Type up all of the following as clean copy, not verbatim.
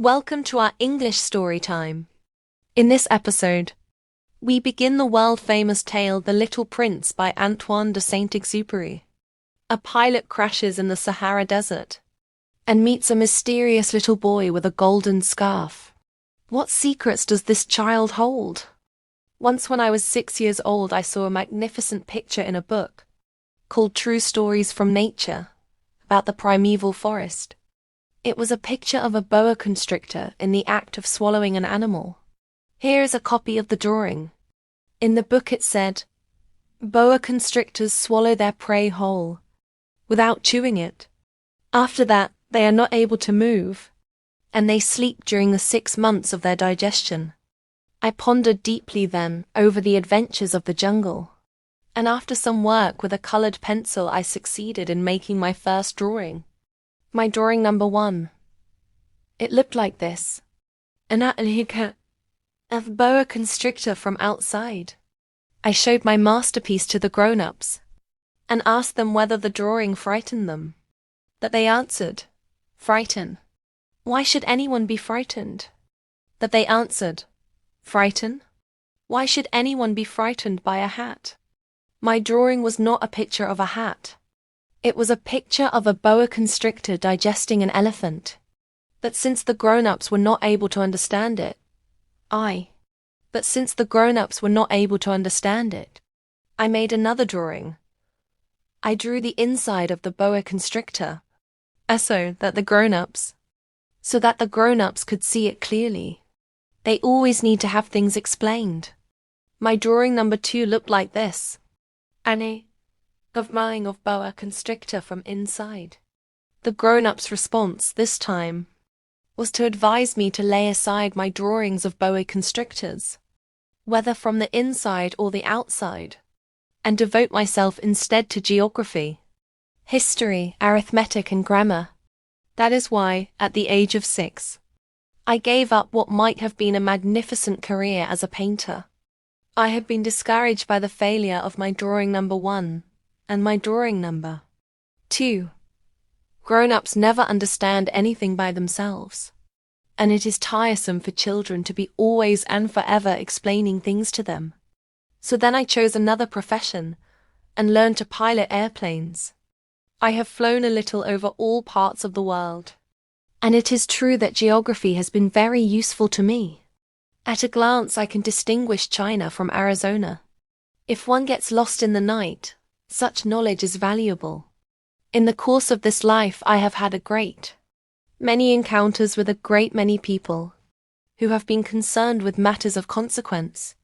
Welcome to our English story time. In this episode, we begin the world-famous tale The Little Prince by Antoine de Saint-Exupéry. A pilot crashes in the Sahara desert and meets a mysterious little boy with a golden scarf. What secrets does this child hold? Once when I was 6 years old, I saw a magnificent picture in a book called True Stories from Nature about the primeval forest. It was a picture of a boa constrictor in the act of swallowing an animal. Here is a copy of the drawing. In the book it said, "Boa constrictors swallow their prey whole, without chewing it. After that, they are not able to move, and they sleep during the 6 months of their digestion." I pondered deeply then over the adventures of the jungle, and after some work with a colored pencil I succeeded in making my first drawing. My drawing number 1. It looked like this. An athlete of boa constrictor from outside. I showed my masterpiece to the grown-ups and asked them whether the drawing frightened them. That they answered, "Frighten. Why should anyone be frightened?" That they answered, "Frighten? Why should anyone be frightened by a hat?" My drawing was not a picture of a hat. It was a picture of a boa constrictor digesting an elephant. But since the grown-ups were not able to understand it, I made another drawing. I drew the inside of the boa constrictor, so that the grown-ups could see it clearly. They always need to have things explained. My drawing number 2 looked like this. Of boa constrictor from inside. The grown-ups' response this time was to advise me to lay aside my drawings of boa constrictors, whether from the inside or the outside, and devote myself instead to geography, history, arithmetic, and grammar. That is why, at the age of 6, I gave up what might have been a magnificent career as a painter. I had been discouraged by the failure of my drawing number 1 and my drawing number 2. Grown-ups never understand anything by themselves, and it is tiresome for children to be always and forever explaining things to them. So then I chose another profession and learned to pilot airplanes. I have flown a little over all parts of the world, and it is true that geography has been very useful to me. At a glance I can distinguish China from Arizona. If one gets lost in the night, such knowledge is valuable. In the course of this life I have had many encounters with a great many people who have been concerned with matters of consequence.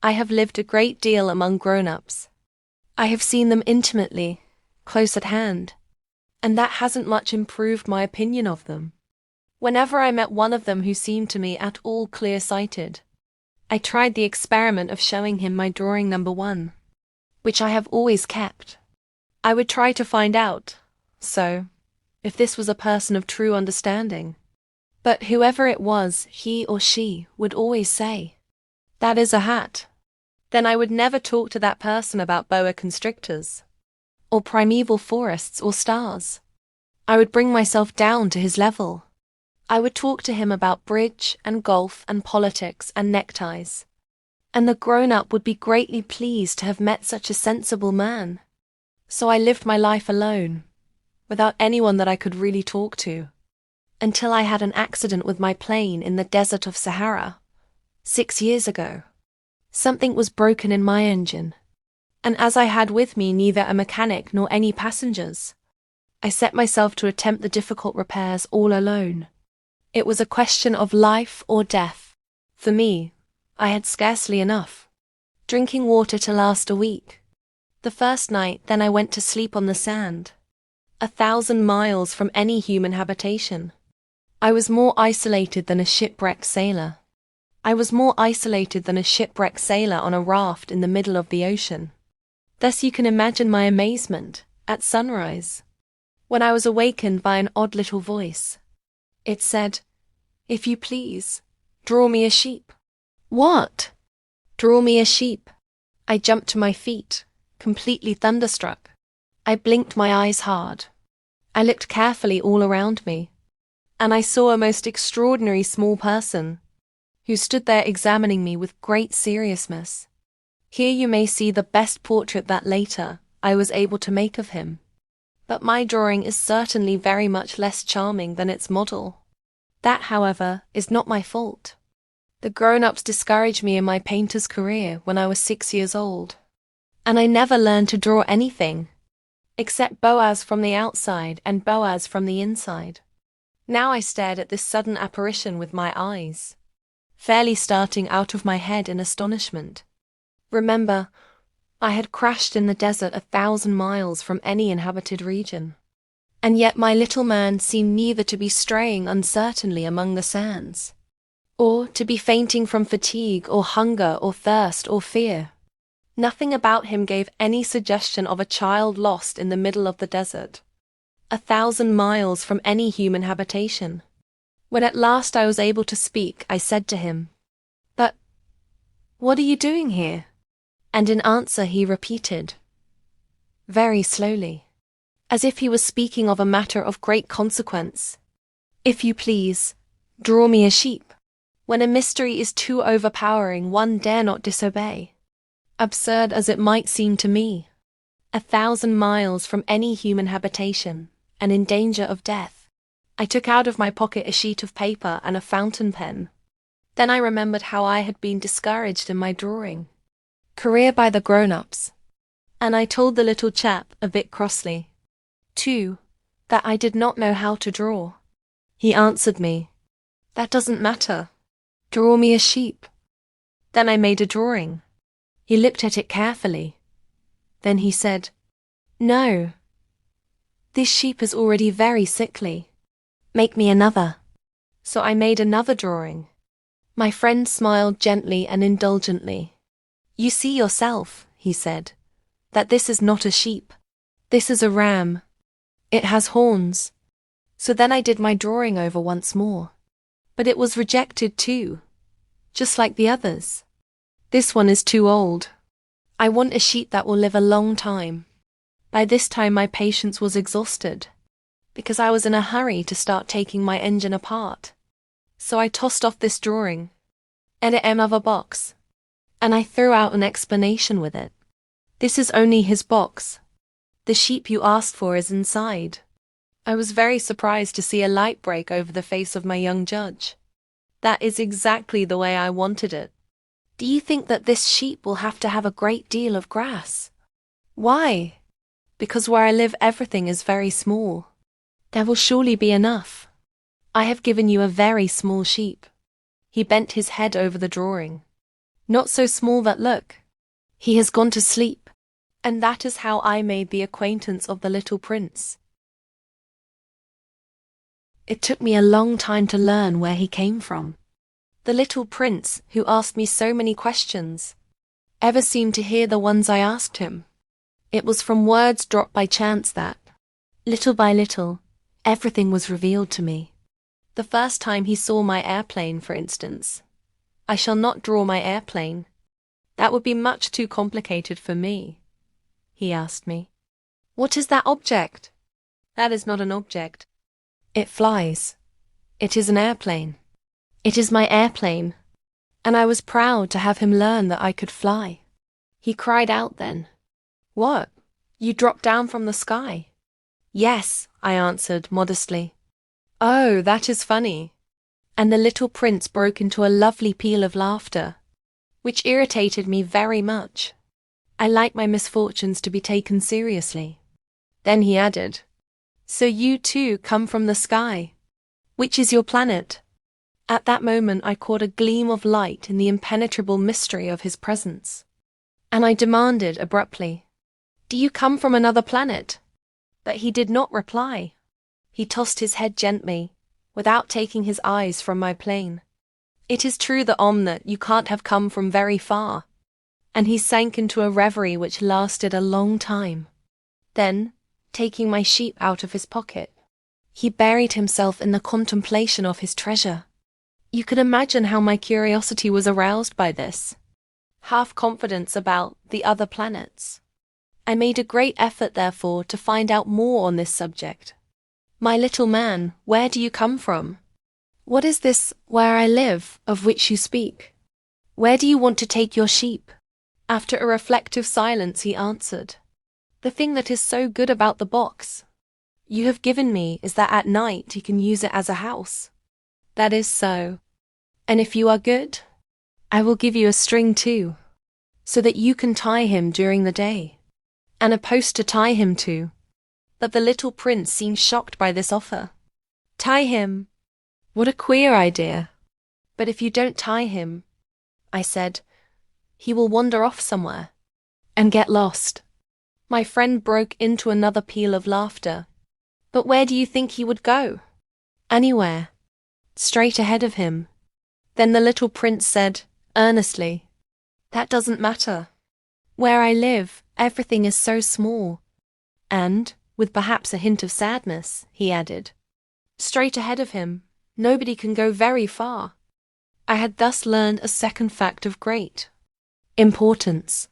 I have lived a great deal among grown-ups. I have seen them intimately, close at hand, and that hasn't much improved my opinion of them. Whenever I met one of them who seemed to me at all clear-sighted, I tried the experiment of showing him my drawing number 1, which I have always kept. I would try to find out, if this was a person of true understanding. But whoever it was, he or she would always say, "That is a hat." Then I would never talk to that person about boa constrictors, or primeval forests, or stars. I would bring myself down to his level. I would talk to him about bridge and golf and politics and neckties. And the grown-up would be greatly pleased to have met such a sensible man. So I lived my life alone, without anyone that I could really talk to, until I had an accident with my plane in the desert of Sahara, 6 years ago. Something was broken in my engine, and as I had with me neither a mechanic nor any passengers, I set myself to attempt the difficult repairs all alone. It was a question of life or death. For me, I had scarcely enough drinking water to last a week. The first night, then I went to sleep on the sand, 1,000 miles from any human habitation. I was more isolated than a shipwrecked sailor. I was more isolated than a shipwrecked sailor on a raft in the middle of the ocean. Thus you can imagine my amazement at sunrise, when I was awakened by an odd little voice. It said, "If you please, draw me a sheep." What? Draw me a sheep. I jumped to my feet, completely thunderstruck. I blinked my eyes hard. I looked carefully all around me. and I saw a most extraordinary small person, who stood there examining me with great seriousness. Here you may see the best portrait that later I was able to make of him. But my drawing is certainly very much less charming than its model. That, however, is not my fault. The grown-ups discouraged me in my painter's career when I was 6 years old, and I never learned to draw anything, except Boaz from the outside and Boaz from the inside. Now I stared at this sudden apparition with my eyes, fairly starting out of my head in astonishment. Remember, I had crashed in the desert 1,000 miles from any inhabited region, and yet my little man seemed neither to be straying uncertainly among the sands, or to be fainting from fatigue or hunger or thirst or fear. Nothing about him gave any suggestion of a child lost in the middle of the desert, 1,000 miles from any human habitation. When at last I was able to speak, I said to him, "But what are you doing here?" And in answer he repeated, very slowly, as if he was speaking of a matter of great consequence, "If you please, draw me a sheep." When a mystery is too overpowering, one dare not disobey. Absurd as it might seem to me, 1,000 miles from any human habitation, and in danger of death, I took out of my pocket a sheet of paper and a fountain pen. Then I remembered how I had been discouraged in my drawing career by the grown-ups, and I told the little chap, a bit crossly, too, that I did not know how to draw. He answered me, "That doesn't matter. Draw me a sheep." Then I made a drawing. He looked at it carefully. Then he said, "No, this sheep is already very sickly. Make me another." So I made another drawing. My friend smiled gently and indulgently. "You see yourself," he said, "that this is not a sheep. This is a ram. It has horns." So then I did my drawing over once more. But it was rejected too, just like the others. "This one is too old. I want a sheep that will live a long time." By this time my patience was exhausted, because I was in a hurry to start taking my engine apart. So I tossed off this drawing, and it another box, and I threw out an explanation with it. "This is only his box. The sheep you asked for is inside." I was very surprised to see a light break over the face of my young judge. "That is exactly the way I wanted it. Do you think that this sheep will have to have a great deal of grass?" "Why?" "Because where I live everything is very small. There will surely be enough. I have given you a very small sheep." He bent his head over the drawing. "Not so small that look. He has gone to sleep." And that is how I made the acquaintance of the little prince. It took me a long time to learn where he came from. The little prince, who asked me so many questions, ever seemed to hear the ones I asked him. It was from words dropped by chance that, little by little, everything was revealed to me. The first time he saw my airplane, for instance. "I shall not draw my airplane. That would be much too complicated for me," he asked me. "What is that object?" "That is not an object. It flies. It is an airplane." It is my airplane, and I was proud to have him learn that I could fly. He cried out then, "What? You dropped down from the sky?" "Yes," I answered modestly. "Oh, that is funny." And the little prince broke into a lovely peal of laughter, which irritated me very much. I like my misfortunes to be taken seriously. Then he added, "So you too come from the sky? Which is your planet?" At that moment I caught a gleam of light in the impenetrable mystery of his presence, and I demanded abruptly, "Do you come from another planet?" But he did not reply. He tossed his head gently, without taking his eyes from my plane. "It is true that you can't have come from very far." And he sank into a reverie which lasted a long time. Then, taking my sheep out of his pocket, he buried himself in the contemplation of his treasure. You could imagine how my curiosity was aroused by this half-confidence about the other planets. I made a great effort, therefore, to find out more on this subject. My little man, where do you come from? What is this, where I live, of which you speak? Where do you want to take your sheep? After a reflective silence he answered, The thing that is so good about the box you have given me is that at night you can use it as a house. That is so. And if you are good, I will give you a string too, so that you can tie him during the day, and a post to tie him to. But the little prince seemed shocked by this offer. Tie him? What a queer idea. But if you don't tie him, I said, he will wander off somewhere and get lost. My friend broke into another peal of laughter. But where do you think he would go? Anywhere. Straight ahead of him. Then the little prince said, earnestly, That doesn't matter. Where I live, everything is so small. And, with perhaps a hint of sadness, he added, Straight ahead of him, nobody can go very far. I had thus learned a second fact of great importance.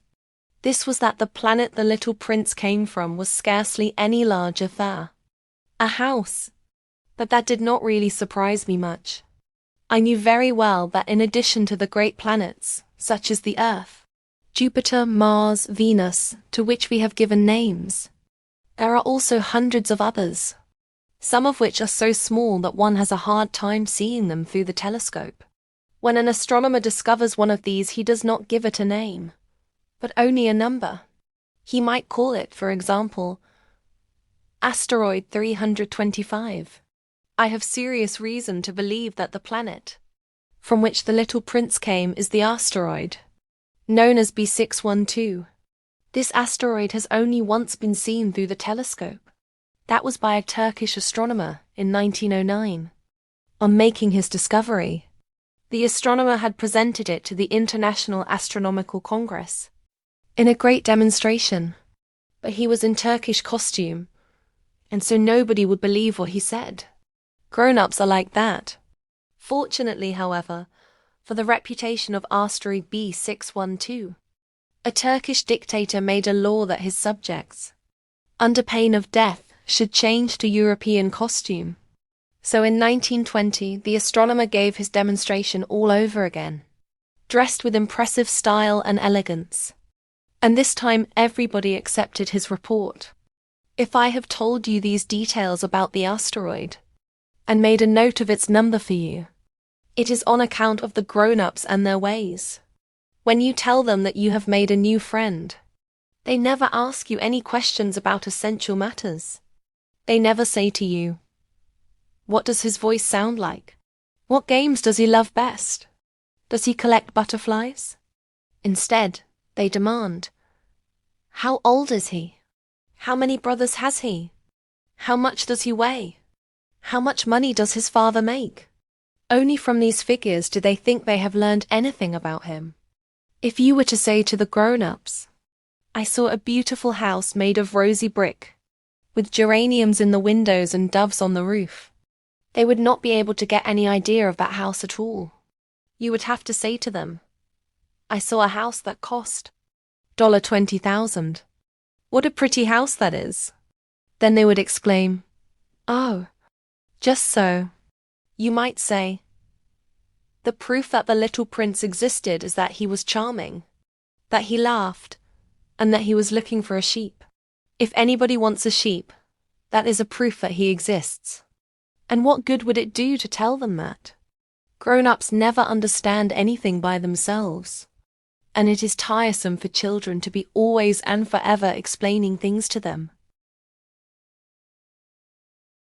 This was that the planet the little prince came from was scarcely any larger than a house. But that did not really surprise me much. I knew very well that in addition to the great planets, such as the Earth, Jupiter, Mars, Venus, to which we have given names, there are also hundreds of others, some of which are so small that one has a hard time seeing them through the telescope. When an astronomer discovers one of these, he does not give it a name, but only a number. He might call it, for example, Asteroid 325. I have serious reason to believe that the planet from which the little prince came is the asteroid known as B612. This asteroid has only once been seen through the telescope. That was by a Turkish astronomer in 1909. On making his discovery, the astronomer had presented it to the International Astronomical Congress in a great demonstration, but he was in Turkish costume, and so nobody would believe what he said. Grown-ups are like that. Fortunately, however, for the reputation of asteroid B612, a Turkish dictator made a law that his subjects, under pain of death, should change to European costume. So in 1920, the astronomer gave his demonstration all over again, dressed with impressive style and elegance. And this time everybody accepted his report. If I have told you these details about the asteroid, and made a note of its number for you, it is on account of the grown-ups and their ways. When you tell them that you have made a new friend, they never ask you any questions about essential matters. They never say to you, What does his voice sound like? What games does he love best? Does he collect butterflies? Instead, they demand, How old is he? How many brothers has he? How much does he weigh? How much money does his father make? Only from these figures do they think they have learned anything about him. If you were to say to the grown-ups, I saw a beautiful house made of rosy brick, with geraniums in the windows and doves on the roof, they would not be able to get any idea of that house at all. You would have to say to them, I saw a house that cost $20,000. What a pretty house that is. Then they would exclaim, Oh, just so. You might say, The proof that the little prince existed is that he was charming, that he laughed, and that he was looking for a sheep. If anybody wants a sheep, that is a proof that he exists. And what good would it do to tell them that? Grown-ups never understand anything by themselves, and it is tiresome for children to be always and forever explaining things to them.